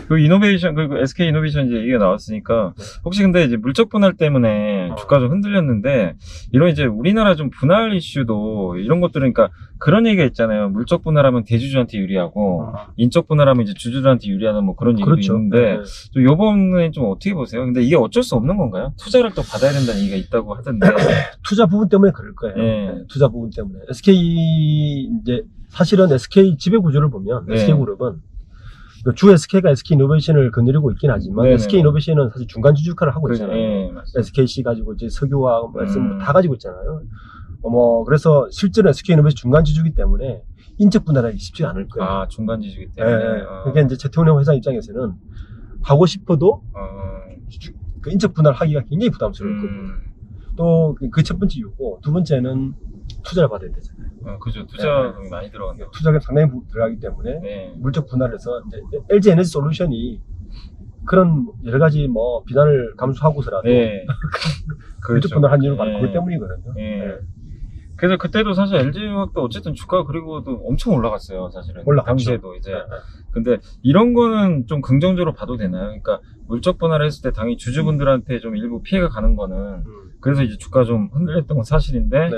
그 이노베이션, 그 SK 이노베이션 이제 얘기가 나왔으니까, 혹시 근데 이제 물적 분할 때문에 주가 좀 흔들렸는데, 이런 이제 우리나라 좀 분할 이슈도 이런 것들은, 그러니까 그런 얘기가 있잖아요. 물적 분할하면 대주주한테 유리하고, 인적 분할하면 이제 주주들한테 유리하는 뭐 그런 얘기도 그렇죠. 있는데, 좀 요번에 좀 어떻게 보세요? 근데 이게 어쩔 수 없는 건가요? 투자를 또 받아야 된다는 얘기가 있다고 하던데. 투자 부분 때문에 그럴 거예요. 네. 투자 부분 때문에. SK, 이제, 사실은 SK 지배 구조를 보면, 네. SK그룹은, 주 SK가 SK 이노베이션을 거느리고 있긴 하지만, 네네. SK 이노베이션은 사실 중간 주주 역할을 하고 그죠. 있잖아요. 예, 맞습니다. SKC 가지고 이제 석유와 말씀 다 가지고 있잖아요. 그래서 실제로 SK 이노베이션 중간 주주이기 때문에, 인적 분할하기 쉽지가 않을 거예요. 아, 중간 지주기 예, 때문에. 예. 그러니까 이제 최태원 회장 입장에서는, 하고 싶어도, 그 인적 분할하기가 굉장히 부담스럽거든요. 또 그 첫 번째 이유고, 두 번째는 투자를 받아야 되잖아요. 그죠. 투자금이 많이 들어간다고. 투자가 상당히 들어가기 때문에 네. 물적 분할해서 이제 LG 에너지 솔루션이 그런 여러 가지 뭐 비난을 감수하고서라도 네. 물적 분할한 이유는 바로 네. 그것 때문이거든요. 네. 네. 그래서 그때도 사실 LG화학도 어쨌든 주가 그리고도 엄청 올라갔어요, 사실은. 올라갔죠. 당시에도 이제. 네. 근데 이런 거는 좀 긍정적으로 봐도 되나요? 그러니까 물적 분할을 했을 때 당연히 주주분들한테 좀 일부 피해가 가는 거는 그래서 이제 주가 좀 흔들렸던 건 사실인데 네.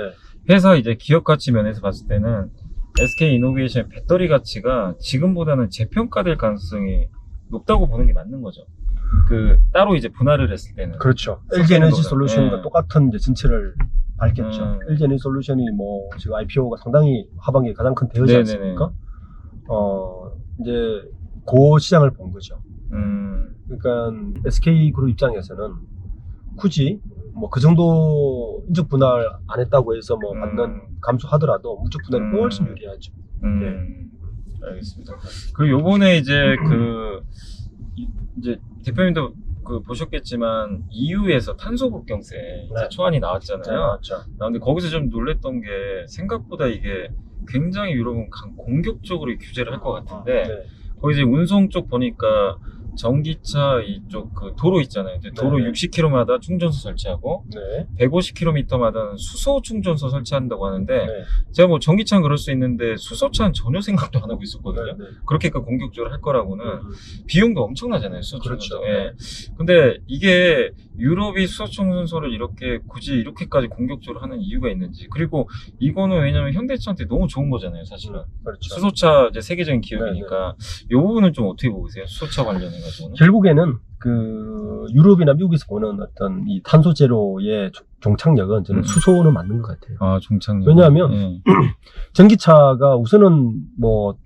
회사 이제 기업 가치 면에서 봤을 때는 SK 이노베이션 배터리 가치가 지금보다는 재평가될 가능성이 높다고 보는 게 맞는 거죠. 그 따로 이제 분할을 했을 때는. 그렇죠. LG 에너지 거죠. 솔루션과 네. 똑같은 이제 전체를 밝혔죠. LG 에너지 솔루션이 뭐 지금 IPO가 상당히 하반기에 가장 큰 대여지 네네네. 않습니까? 이제 그 시장을 본 거죠. 그러니까 SK 그룹 입장에서는 굳이 뭐 그 정도 인적 분할 안 했다고 해서 뭐 받는 감수하더라도 물적 분할이 훨씬 유리하죠. 알겠습니다. 그리고 요번에 이제 이제 대표님도 보셨겠지만 EU에서 탄소 국경세 네. 초안이 나왔잖아요. 맞죠. 근데 거기서 좀 놀랬던 게 생각보다 이게 굉장히 유럽은 공격적으로 규제를 할 것 같은데 네. 거기 이제 운송 쪽 보니까 전기차 이쪽 그 도로 있잖아요. 이제 도로 네. 60km마다 충전소 설치하고 네. 150km마다 수소 충전소 설치한다고 하는데 네. 제가 뭐 전기차는 그럴 수 있는데 수소차는 전혀 생각도 안 하고 있었거든요. 네. 그렇게까지 공격적으로 할 거라고는 비용도 엄청나잖아요. 수소 충전소. 그렇죠. 예. 근데 이게 유럽이 수소 충전소를 이렇게 굳이 이렇게까지 공격적으로 하는 이유가 있는지 그리고 이거는 왜냐면 현대차한테 너무 좋은 거잖아요. 사실은. 그렇죠. 수소차 이제 세계적인 기업이니까 이 부분은 좀 어떻게 보세요? 수소차 관련해가지고는. 결국에는 그 유럽이나 미국에서 보는 어떤 이 탄소 제로의 종착역은 저는 수소는 맞는 것 같아요. 아, 종착역. 왜냐하면 예. 전기차가 우선은 뭐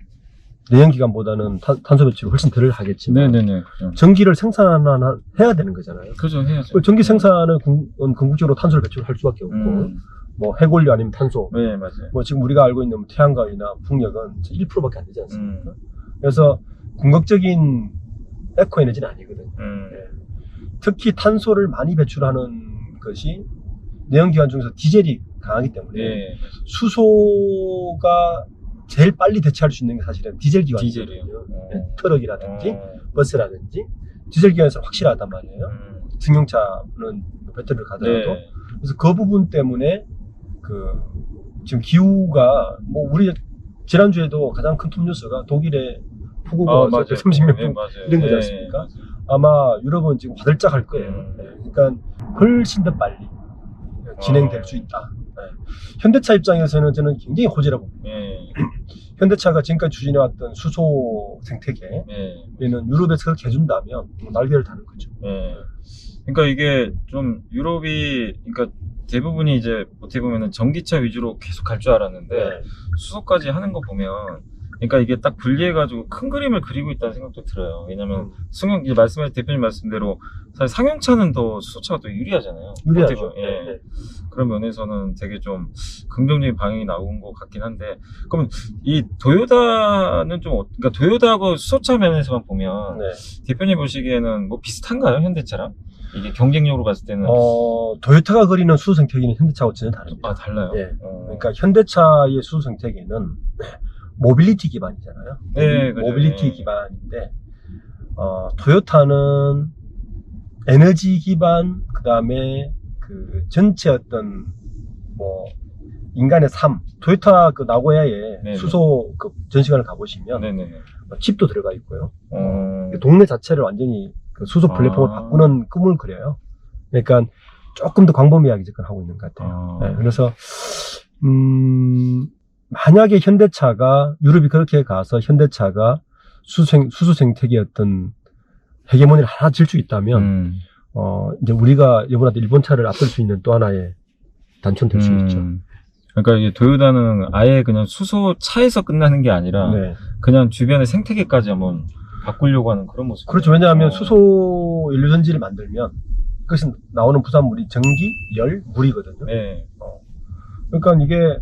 내연기관보다는 탄소 배출을 훨씬 덜 하겠지만 네네네. 전기를 생산해야 되는 거잖아요. 그죠, 해야죠. 전기 생산은 궁극적으로 탄소를 배출할 수밖에 없고 뭐 핵원료 아니면 탄소. 네, 맞아요. 뭐 지금 우리가 알고 있는 태양광이나 풍력은 1%밖에 안 되지 않습니까? 그래서 궁극적인 에코 에너지는 아니거든요. 특히 탄소를 많이 배출하는 것이 내연기관 중에서 디젤이 강하기 때문에 네. 수소가 제일 빨리 대체할 수 있는 게 사실은 디젤 기관이거든요. 디젤이요? 트럭이라든지 버스라든지 디젤 기관에서 확실하단 말이에요. 승용차는 배터리를 가더라도. 네. 그래서 그 부분 때문에 지금 기후가 뭐 우리 지난주에도 가장 큰 톱뉴스가 독일의 폭우가 30몇 분 이런 거지 않습니까? 아마 유럽은 지금 화들짝 할 거예요. 그러니까 훨씬 더 빨리 진행될 수 있다. 현대차 입장에서는 저는 굉장히 호재라고 봅니다. 현대차가 지금까지 추진해왔던 수소 생태계에는 유럽에서 그렇게 해준다면 날개를 다는 거죠. 그러니까 이게 좀 유럽이 그러니까 대부분이 이제 어떻게 보면은 전기차 위주로 계속 갈 줄 알았는데 수소까지 하는 거 보면 그러니까 이게 딱 분리해가지고 큰 그림을 그리고 있다는 생각도 들어요. 왜냐면 이제 말씀하신 대표님 말씀대로 사실 상용차는 더 수소차가 더 유리하잖아요. 유리하죠. 예. 그런 면에서는 되게 좀 긍정적인 방향이 나온 것 같긴 한데 그럼 이 도요타는 좀 그러니까 도요타하고 수소차 면에서만 보면 대표님 보시기에는 뭐 비슷한가요? 현대차랑? 이게 경쟁력으로 봤을 때는 도요타가 그리는 수소 생태계는 현대차하고 전혀 다릅니다. 아, 달라요? 그러니까 현대차의 수소 생태계는 모빌리티 기반이잖아요. 네, 모빌리티 기반인데 토요타는 에너지 기반, 그 다음에 그 전체 어떤 뭐 인간의 삶. 토요타 그 나고야에 수소 그 전시관을 가보시면 칩도 들어가 있고요. 동네 자체를 완전히 그 수소 플랫폼을 바꾸는 꿈을 그려요. 그러니까 조금 더 광범위하게 접근하고 있는 것 같아요. 네, 그래서 만약에 현대차가 유럽이 그렇게 가서 현대차가 수소 생태계의 어떤 헤게모니를 하나 질 수 있다면 이제 우리가 이번에 일본 차를 앞설 수 있는 또 하나의 단초는 될 수 있죠. 그러니까 이게 도요타는 아예 그냥 수소 차에서 끝나는 게 아니라 네. 그냥 주변의 생태계까지 한번 바꾸려고 하는 그런 모습. 그렇죠. 왜냐하면 수소 연료전지를 만들면 그것은 나오는 부산물이 전기, 열, 물이거든요. 네. 그러니까 이게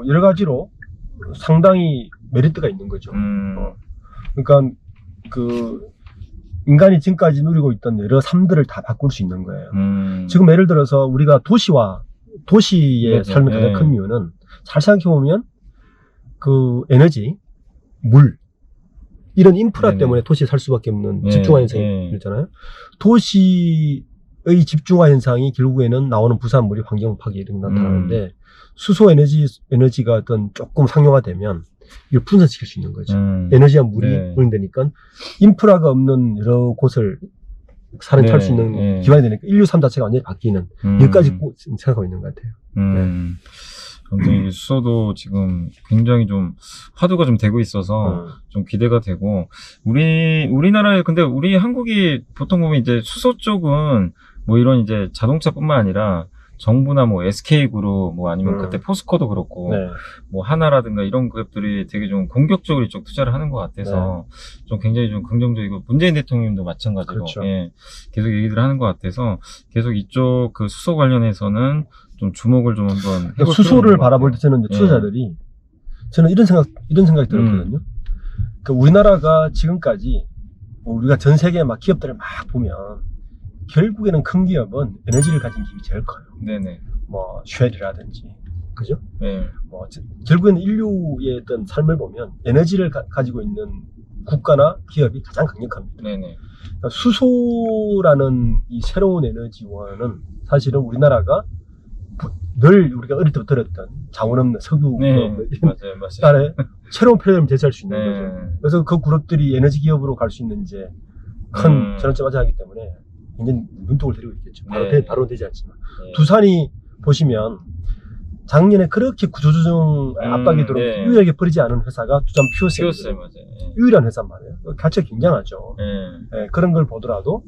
여러 가지로 상당히 메리트가 있는 거죠. 그러니까 그 인간이 지금까지 누리고 있던 여러 삶들을 다 바꿀 수 있는 거예요. 지금 예를 들어서 우리가 도시의 네, 삶의 가장 네. 큰 이유는 잘 생각해보면 그 에너지, 물 이런 인프라 네네. 때문에 도시에 살 수밖에 없는 네, 집중화 네. 현상이잖아요. 도시의 집중화 현상이 결국에는 나오는 부산물이 환경 파괴 이런 게 나타나는데 수소 에너지가 어떤 조금 상용화되면 이걸 분산시킬 수 있는 거죠. 에너지와 물이 네. 분리되니까 인프라가 없는 여러 곳을 사람이 네, 살 수 있는 네. 기반이 되니까 인류 삶 자체가 완전히 바뀌는 여기까지 꼭 생각하고 있는 것 같아요. 아무튼 이게 수소도 지금 굉장히 좀 화두가 좀 되고 있어서 좀 기대가 되고 우리나라에 근데 우리 한국이 보통 보면 이제 수소 쪽은 뭐 이런 이제 자동차뿐만 아니라 정부나 뭐 SK그룹 뭐 아니면 그때 포스코도 그렇고 네. 뭐 하나라든가 이런 기업들이 되게 좀 공격적으로 이쪽 투자를 하는 것 같아서 좀 굉장히 좀 긍정적이고 문재인 대통령님도 마찬가지로 그렇죠. 예, 계속 얘기를 하는 것 같아서 계속 이쪽 그 수소 관련해서는 좀 주목을 좀 한번 해볼 수소를 필요가 있는 것 바라볼 때 같아요. 저는 이제 투자자들이 저는 이런 생각이 들었거든요. 그러니까 우리나라가 지금까지 뭐 우리가 전 세계 막 기업들을 막 보면 결국에는 큰 기업은 에너지를 가진 기업이 제일 커요. 네네. 뭐 쉘이라든지 그죠? 네. 뭐 결국에는 인류의 어떤 삶을 보면 에너지를 가지고 있는 국가나 기업이 가장 강력합니다. 네네. 그러니까 수소라는 이 새로운 에너지원은 사실은 우리나라가 늘 우리가 어릴 때부터 들었던 자원 없는 석유 네. 뭐 맞아요. 아래 새로운 플랫폼을 제시할 수 있는 네. 거죠. 그래서 그 그룹들이 에너지 기업으로 갈 수 있는 이제 큰 전환점 맞이하기 때문에 굉장히 눈독을 들이고 있겠죠. 바로 되지 않지만 네. 두산이 보시면 작년에 그렇게 구조조정 압박이 들어오고 네. 유일하게 버리지 않은 회사가 두산 피오스 퓨어셀 맞아요. 네. 유일한 회사란 말이에요. 가치가 굉장하죠. 네. 예, 그런 걸 보더라도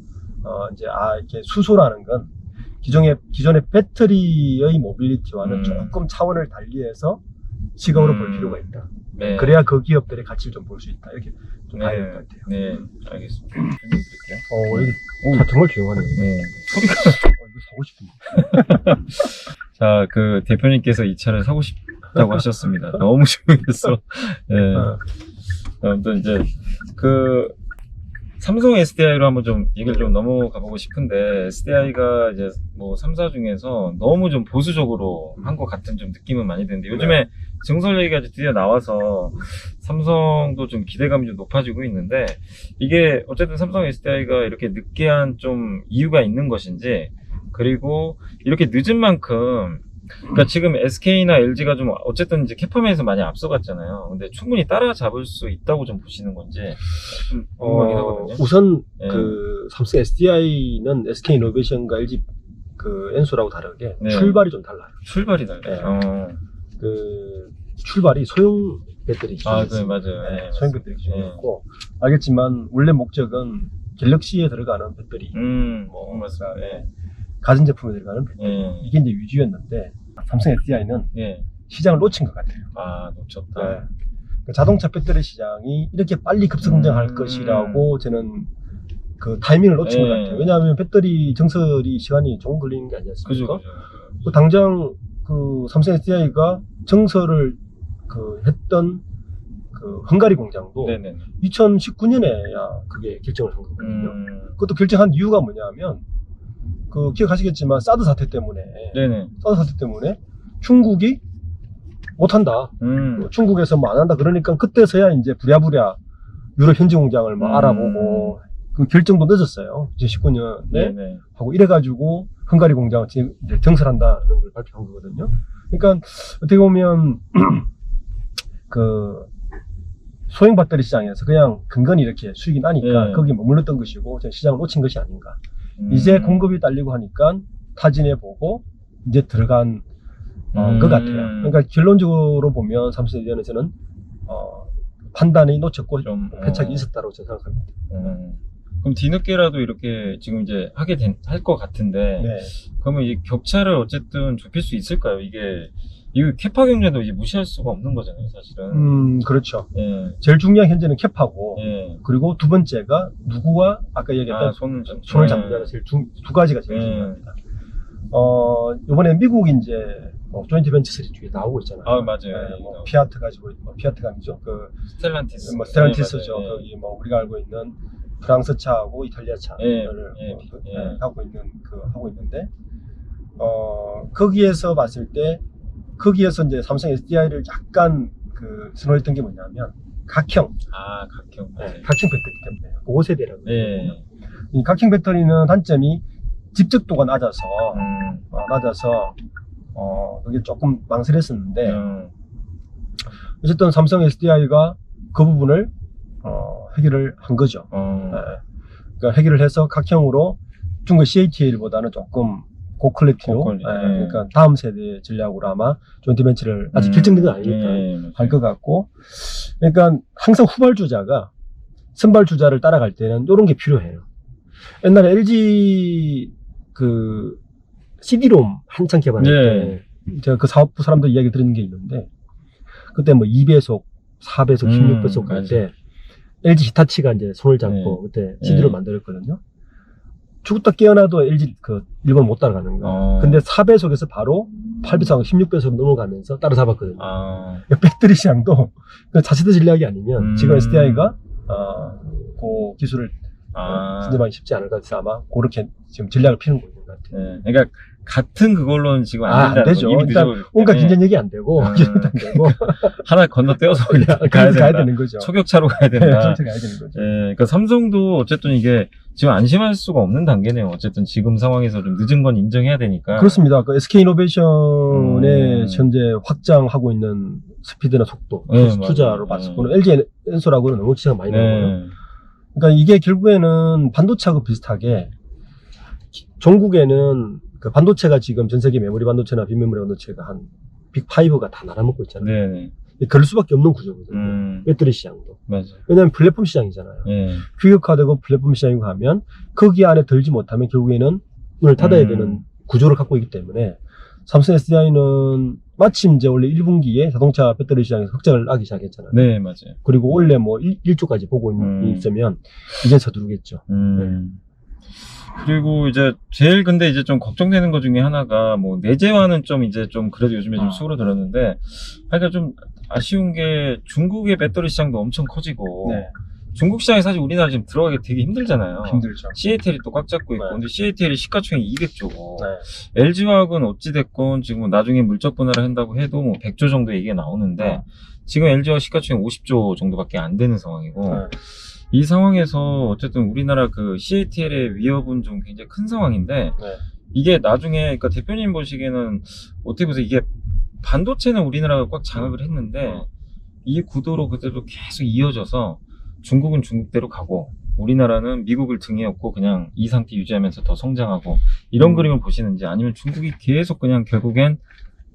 이제 이렇게 수소라는 건 기존의 배터리의 모빌리티와는 조금 차원을 달리해서 시각으로 볼 필요가 있다. 네. 그래야 그 기업들의 가치를 좀 볼 수 있다. 이렇게 좀 봐야 될 것 같아요. 네, 알겠습니다. 설명드릴게요. 여기 차 정말 조용하네요. 네. 소리가. 이거 사고 싶은데. 자, 그 대표님께서 이 차를 사고 싶다고 하셨습니다. 너무 조용했어. 네. 아무튼 이제 그 삼성 SDI로 한번 좀 얘기를 좀 넘어가 보고 싶은데 SDI가 이제 뭐 3사 중에서 너무 좀 보수적으로 한 것 같은 좀 느낌은 많이 드는데 요즘에 증설 얘기가 드디어 나와서 삼성도 좀 기대감이 좀 높아지고 있는데 이게 어쨌든 삼성 SDI가 이렇게 늦게 한 좀 이유가 있는 것인지 그리고 이렇게 늦은 만큼 그러니까 지금 SK나 LG가 좀 어쨌든 이제 캐파면에서 많이 앞서갔잖아요. 근데 충분히 따라잡을 수 있다고 좀 보시는 건지 좀 궁금하긴 하거든요. 우선 네. 그 삼성 SDI는 SK 이노베이션과 LG 그 엔소라고 다르게 네. 출발이 좀 달라요. 출발이 달라요. 그 출발이 소형 배터리 기준이었어요. 네, 맞아요. 네. 소형 배터리 기준이었고 알겠지만 원래 목적은 갤럭시에 들어가는 배터리, 뭐 맞습니다. 네. 가전제품에 들어가는 배터리 이게 이제 위주였는데 삼성 SDI는 시장을 놓친 것 같아요. 놓쳤다. 그 자동차 배터리 시장이 이렇게 빨리 급성장할 것이라고 저는 그 타이밍을 놓친 것 같아요. 왜냐하면 배터리 정설이 시간이 조금 걸리는 게 아니지 않습니까? 그죠. 당장 그 삼성 SDI가 정설을 그 했던 그 헝가리 공장도 2019년에야 그게 결정을 한 거거든요. 그것도 결정한 이유가 뭐냐면 그 기억하시겠지만 사드 사태 때문에 중국이 못한다. 중국에서 뭐 안 한다. 그러니까 그때서야 이제 부랴부랴 유럽 현지 공장을 막 알아보고 그 결정도 늦었어요. 2019년에 하고 이래가지고 헝가리 공장을 이제 정설한다는 걸 발표한 거거든요. 그러니까 어떻게 보면 그 소형 배터리 시장에서 그냥 근근히 이렇게 수익이 나니까 예. 거기에 머물렀던 것이고 시장을 놓친 것이 아닌가. 이제 공급이 딸리고 하니까 타진해 보고 이제 들어간 것 같아요. 그러니까 결론적으로 보면 삼성전자에서는 판단이 놓쳤고 좀 패착이 있었다고 저는 생각합니다. 그럼 뒤늦게라도 이렇게 지금 이제 할 것 같은데 네. 그러면 이 격차를 어쨌든 좁힐 수 있을까요? 이거 캐파 경제도 이제 무시할 수가 없는 거잖아요, 사실은. 그렇죠. 예. 제일 중요한 현재는 캐파고, 예. 그리고 두 번째가 누구와 아까 얘기했던 손을 잡는다는 두 가지가 제일 중요합니다. 이번에 미국 이제 조인트 벤처 스리 쪽에 나오고 있잖아요. 아, 맞아요. 네, 피아트 가지고 피아트가 아니죠. 스텔란티스. 스텔란티스죠. 네, 맞아요. 거기 우리가 알고 있는 프랑스 차하고 이탈리아 차를 하고 있는데 거기에서 봤을 때 거기에서 이제 삼성 SDI를 약간 선호했던 게 뭐냐면 각형. 각형. 네, 각형 배터리 때문에 5세대라고. 네. 이 각형 배터리는 단점이 집적도가 낮아서 그게 조금 망설였었는데 어쨌든 삼성 SDI가 그 부분을 해결을 한 거죠. 그러니까 해결을 해서 각형으로 중국 CATL보다는 조금 고퀄리티로 그러니까 다음 세대 전략으로 아마 조인트 벤처를 아직 결정된 건 아니니까 할 것 같고, 그러니까 항상 후발주자가 선발주자를 따라갈 때는 이런 게 필요해요. 옛날에 LG CD-ROM 한창 개발할 때 제가 그 사업부 사람들 이야기 들은 게 있는데 그때 2배속, 4배속, 16배속 할 때 LG 히타치가 이제 손을 잡고 그때 CD를 만들었거든요. 죽었다 깨어나도 LG 일본 못 따라가는 거예요. 근데 4배속에서 바로 8배속, 16배속 넘어가면서 따라잡았거든요. 배터리 시장도 차세대 전략이 아니면 지금 SDI가 그 기술을 상대방이 쉽지 않을 것 같아서 아마 그렇게 지금 전략을 피는 거 있는 것 같아요. 그러니까 같은 그걸로는 지금 안 되죠. 일단 온갖 긴장력이 안 되고 하나 건너뛰어서 가야 되는 거죠. 초격차로 가야 된다. 가야 되는 거죠. 그러니까 삼성도 어쨌든 이게 지금 안심할 수가 없는 단계네요. 어쨌든 지금 상황에서 좀 늦은 건 인정해야 되니까. 그렇습니다. SK이노베이션의 현재 확장하고 있는 스피드나 속도, 투자로 봤을 때는 LG 엔솔하고는 너무 차이가 많이 나고요. 그러니까 이게 결국에는 반도체하고 비슷하게 종국에는 반도체가 지금 전 세계 메모리 반도체나 빈메모리 반도체가 한 빅5가 다 날아먹고 있잖아요. 그럴 수밖에 없는 구조거든요. 배터리 시장도. 맞아요. 왜냐하면 플랫폼 시장이잖아요. 규격화되고 플랫폼 시장이고 하면 거기 안에 들지 못하면 결국에는 문을 닫아야 되는 구조를 갖고 있기 때문에 삼성 SDI는 마침 이제 원래 1분기에 자동차 배터리 시장에서 흑자를 나기 시작했잖아요. 네, 맞아요. 그리고 원래 1조까지 보고 있으면 이제 서두르겠죠. 그리고 이제 제일 근데 이제 좀 걱정되는 것 중에 하나가 내재화는 좀 이제 좀 그래도 요즘에 좀 수그러들었는데 그러니까 좀 아쉬운 게 중국의 배터리 시장도 엄청 커지고 중국 시장에 사실 우리나라 지금 들어가기 되게 힘들잖아요. 힘들죠. CATL이 또 꽉 잡고 있고 근데 CATL이 시가총액 200조고 LG화학은 어찌됐건 지금 나중에 물적 분할을 한다고 해도 100조 정도 얘기가 나오는데 지금 LG화학 시가총액 50조 정도밖에 안 되는 상황이고 이 상황에서 어쨌든 우리나라 CATL의 위협은 좀 굉장히 큰 상황인데 이게 나중에 그러니까 대표님 보시기에는 어떻게 보세요? 이게 반도체는 우리나라가 꽉 장악을 했는데 이 구도로 그대로 계속 이어져서 중국은 중국대로 가고 우리나라는 미국을 등에 업고 그냥 이 상태 유지하면서 더 성장하고 이런 그림을 보시는지 아니면 중국이 계속 그냥 결국엔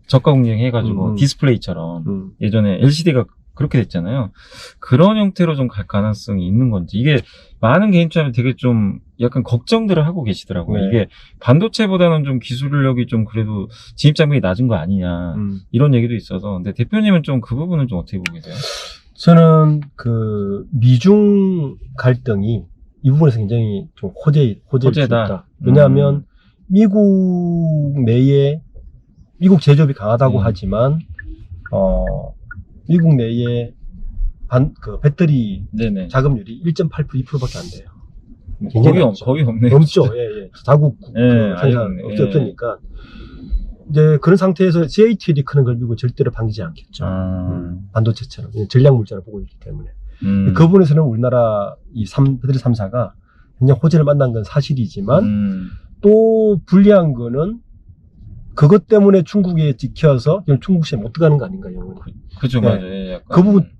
저가 공략해가지고 디스플레이처럼 예전에 LCD가 그렇게 됐잖아요. 그런 형태로 좀 갈 가능성이 있는 건지 이게 많은 개인차는 되게 좀 약간 걱정들을 하고 계시더라고요. 이게 반도체보다는 좀 기술력이 좀 그래도 진입장벽이 낮은 거 아니냐 이런 얘기도 있어서 근데 대표님은 좀 그 부분은 좀 어떻게 보고 계세요? 저는 미중 갈등이 이 부분에서 굉장히 좀 호재다. 왜냐하면 미국 내에 미국 제조업이 강하다고 하지만 미국 내에 배터리 자금률이 1.8% 2%밖에 안 돼요. 거의 없네요. 넘죠. 자국 생산 없으니까 이제 그런 상태에서 CATL이 크는 걸 미국은 절대로 반기지 않겠죠. 반도체처럼 전략 물자를 보고 있기 때문에 그 부분에서는 우리나라 배터리 3사가 굉장히 호재를 만난 건 사실이지만 또 불리한 거는 그것 때문에 중국에 찍혀서 중국 시장에 못 들어가는 거 아닌가, 영원히. 그죠, 네. 맞아요. 예, 약간.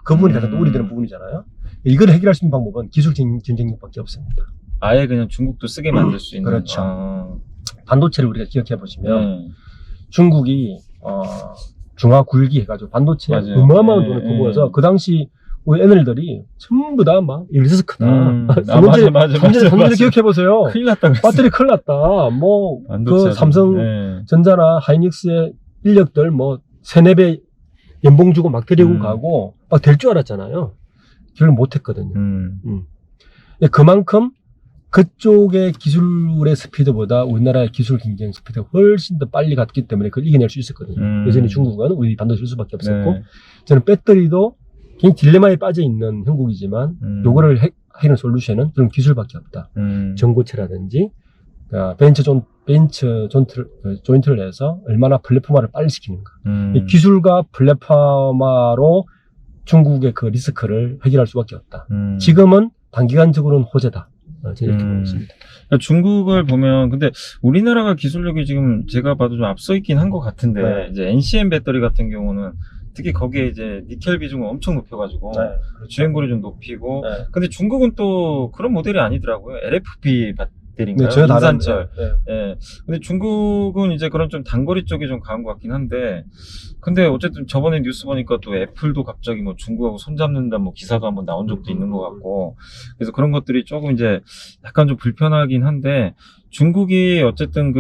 그 부분이 가장 또 우려되는 부분이잖아요. 이걸 해결할 수 있는 방법은 기술 경쟁력밖에 없습니다. 아예 그냥 중국도 쓰게 만들 수 있는. 그렇죠. 아. 반도체를 우리가 기억해 보시면 네. 중국이 중화굴기 해가지고 반도체 맞아요. 어마어마한 네, 돈을 네. 퍼부어서 그 당시 우리 애널들이 전부 다 막 리스크다. 맞아. 삼성을 기억해 보세요. 큰일 났다. 배터리 큰일 났다. 뭐 그 삼성전자나 하이닉스의 인력들 뭐 3-4배 연봉 주고 막 데리고 가고 막 될 줄 알았잖아요. 결국 못했거든요. 그만큼 그쪽의 기술의 스피드보다 우리나라의 기술 경쟁 스피드가 훨씬 더 빨리 갔기 때문에 그걸 이겨낼 수 있었거든요. 여전히 중국은 우리 반도체 일 수밖에 없었고, 네. 저는 저는 배터리도 굉장히 딜레마에 빠져 있는 형국이지만 요거를 해결하는 솔루션은 그런 기술밖에 없다. 전고체라든지 벤처 조인트를 해서 얼마나 플랫폼화를 빨리 시키는가. 이 기술과 플랫폼화로 중국의 그 리스크를 해결할 수밖에 없다. 지금은 단기간적으로는 호재다. 저는 이렇게 보고 있습니다. 그러니까 중국을 보면 근데 우리나라가 기술력이 지금 제가 봐도 좀 앞서 있긴 한 것 같은데 네. 이제 NCM 배터리 같은 경우는 특히 거기에 이제 니켈 비중을 엄청 높여가지고 그렇죠. 주행거리 좀 높이고 네. 근데 중국은 또 그런 모델이 아니더라고요. LFP 배터리인가요? 네, 전혀 다른, 인산철. 네. 예. 근데 중국은 이제 그런 좀 단거리 쪽이 좀 강한 것 같긴 한데 근데 어쨌든 저번에 뉴스 보니까 또 애플도 갑자기 뭐 중국하고 손잡는다 뭐 기사도 한번 나온 적도 있는 것 같고 그래서 그런 것들이 조금 이제 약간 좀 불편하긴 한데 중국이 어쨌든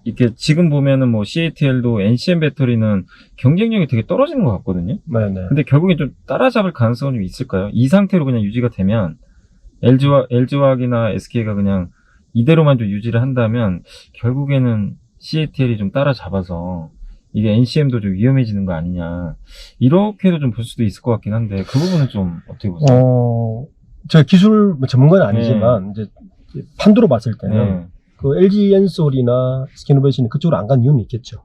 이렇게 지금 보면은 뭐 CATL도 NCM 배터리는 경쟁력이 되게 떨어지는 것 같거든요. 네. 근데 결국엔 좀 따라잡을 가능성은 좀 있을까요? 이 상태로 그냥 유지가 되면 LG화학이나 SK가 그냥 이대로만 좀 유지를 한다면 결국에는 CATL이 좀 따라잡아서 이게 NCM도 좀 위험해지는 거 아니냐 이렇게도 좀 볼 수도 있을 것 같긴 한데 그 부분은 좀 어떻게 보세요? 제가 기술 전문가는 아니지만 이제 판도로 봤을 때는 그 LG 엔솔이나 SK이노베이션이 그쪽으로 안 간 이유는 있겠죠.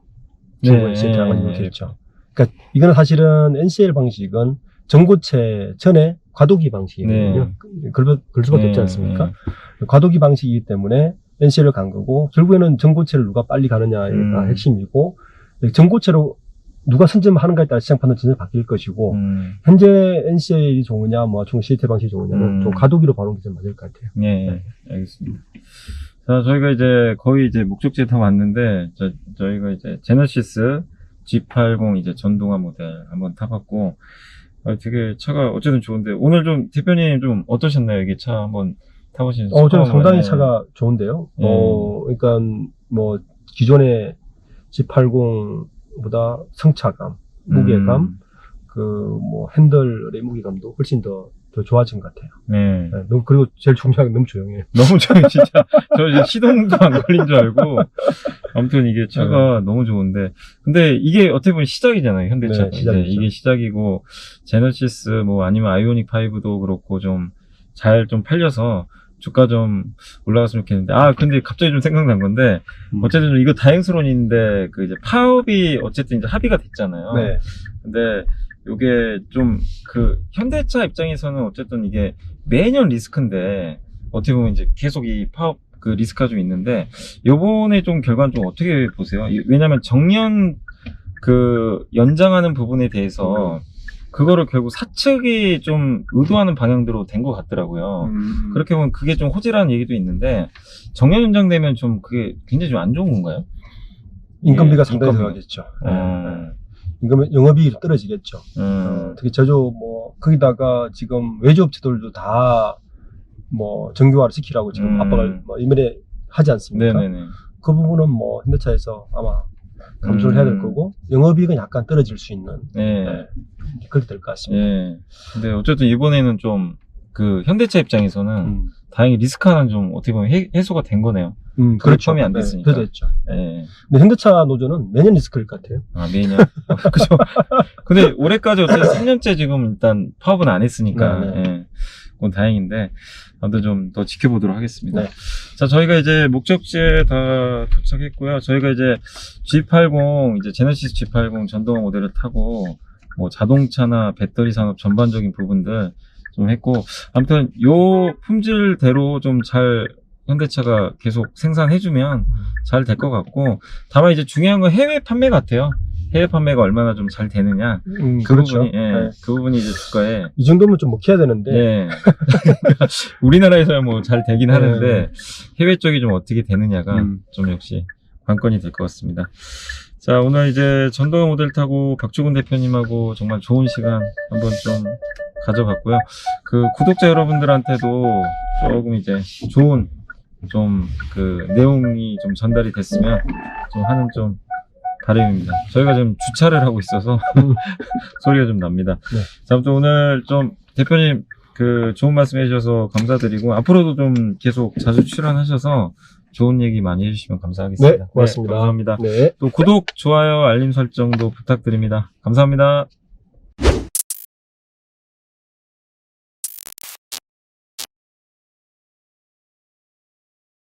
중국에 CATL 안 간 이유는 있겠죠. 그러니까 이거는 사실은 NCL 방식은 전고체 전에 과도기 방식이거든요. 그럴 수밖에 없지 않습니까? 과도기 방식이기 때문에 NCL을 간 거고 결국에는 전고체를 누가 빨리 가느냐가 핵심이고 전고체로 누가 선점하는가에 따라 시장 판단 전혀 바뀔 것이고 현재 NCL이 좋으냐 뭐 중 CATL 방식이 좋으냐는 좀 과도기로 보는 게 좀 맞을 것 같아요. 네, 알겠습니다. 자, 저희가 이제 거의 이제 목적지에 다 왔는데 저희가 이제 제너시스 G80 이제 전동화 모델 한번 타봤고 되게 차가 어쨌든 좋은데 오늘 좀 대표님 좀 어떠셨나요? 이게 차 한번 타보신 저는 상당히 차가 좋은데요. 그러니까 뭐 기존의 G80보다 성차감, 무게감, 그 뭐 핸들의 무게감도 훨씬 더 좋아진 것 같아요. 네. 그리고 제일 중요한 게 너무 조용해요. 너무 조용해, 진짜. 저 이제 시동도 안 걸린 줄 알고. 아무튼 이게 차가 너무 좋은데. 근데 이게 어떻게 보면 시작이잖아요, 현대차. 네, 이게 시작이고, 제너시스 뭐 아니면 아이오닉 5도 그렇고 좀 잘 좀 팔려서 주가 좀 올라갔으면 좋겠는데. 근데 갑자기 좀 생각난 건데, 어쨌든 이거 다행스러운 일인데, 그 이제 파업이 어쨌든 이제 합의가 됐잖아요. 네. 근데 요게 좀 현대차 입장에서는 어쨌든 이게 매년 리스크인데 어떻게 보면 이제 계속 이 파업 리스크가 좀 있는데 요번에 좀 결과는 좀 어떻게 보세요? 왜냐면 정년 연장하는 부분에 대해서 그거를 결국 사측이 좀 의도하는 방향대로 된 것 같더라고요. 그렇게 보면 그게 좀 호재라는 얘기도 있는데 정년 연장되면 좀 그게 굉장히 좀 안 좋은 건가요? 인건비가 상당히 들어가겠죠. 이거면 영업이익이 떨어지겠죠. 특히 제조 거기다가 지금 외주업체들도 다 정규화를 시키라고 지금 압박을 이번에 하지 않습니까? 네네네. 그 부분은 현대차에서 아마 감소를 해야 될 거고 영업이익은 약간 떨어질 수 있는 그렇게 될 것 같습니다. 네. 근데 어쨌든 이번에는 좀 현대차 입장에서는 다행히 리스크 하나는 좀 어떻게 보면 해소가 된 거네요. 그렇죠. 안 됐으니까. 됐죠. 근데 현대차 노조는 매년 리스크일 것 같아요. 매년. 그죠. 근데 올해까지 어쨌든 3년째 지금 일단 파업은 안 했으니까. 그건 다행인데, 아무튼 좀 더 지켜보도록 하겠습니다. 네. 자, 저희가 이제 목적지에 다 도착했고요. 저희가 이제 G80, 이제 제너시스 G80 전동화 모델을 타고, 자동차나 배터리 산업 전반적인 부분들 좀 했고, 아무튼 요 품질대로 좀 잘 현대차가 계속 생산해주면 잘 될 것 같고, 다만 이제 중요한 건 해외 판매 같아요. 해외 판매가 얼마나 좀 잘 되느냐. 그 그렇죠. 부분이, 예, 네. 그 부분이 이제 주가에. 이 정도면 좀 먹혀야 되는데. 예. 우리나라에서야 뭐 잘 되긴 네. 하는데, 해외 쪽이 좀 어떻게 되느냐가 좀 역시 관건이 될 것 같습니다. 자, 오늘 이제 전동화 모델 타고 박주근 대표님하고 정말 좋은 시간 한번 좀 가져봤고요. 그 구독자 여러분들한테도 조금 이제 좋은 좀 그 내용이 좀 전달이 됐으면 좀 하는 좀 바람입니다. 저희가 지금 주차를 하고 있어서 소리가 좀 납니다. 네. 자, 아무튼 오늘 좀 대표님 그 좋은 말씀 해주셔서 감사드리고 앞으로도 좀 계속 자주 출연하셔서 좋은 얘기 많이 해주시면 감사하겠습니다. 네, 고맙습니다. 네, 감사합니다. 네. 또 구독, 좋아요, 알림 설정도 부탁드립니다. 감사합니다.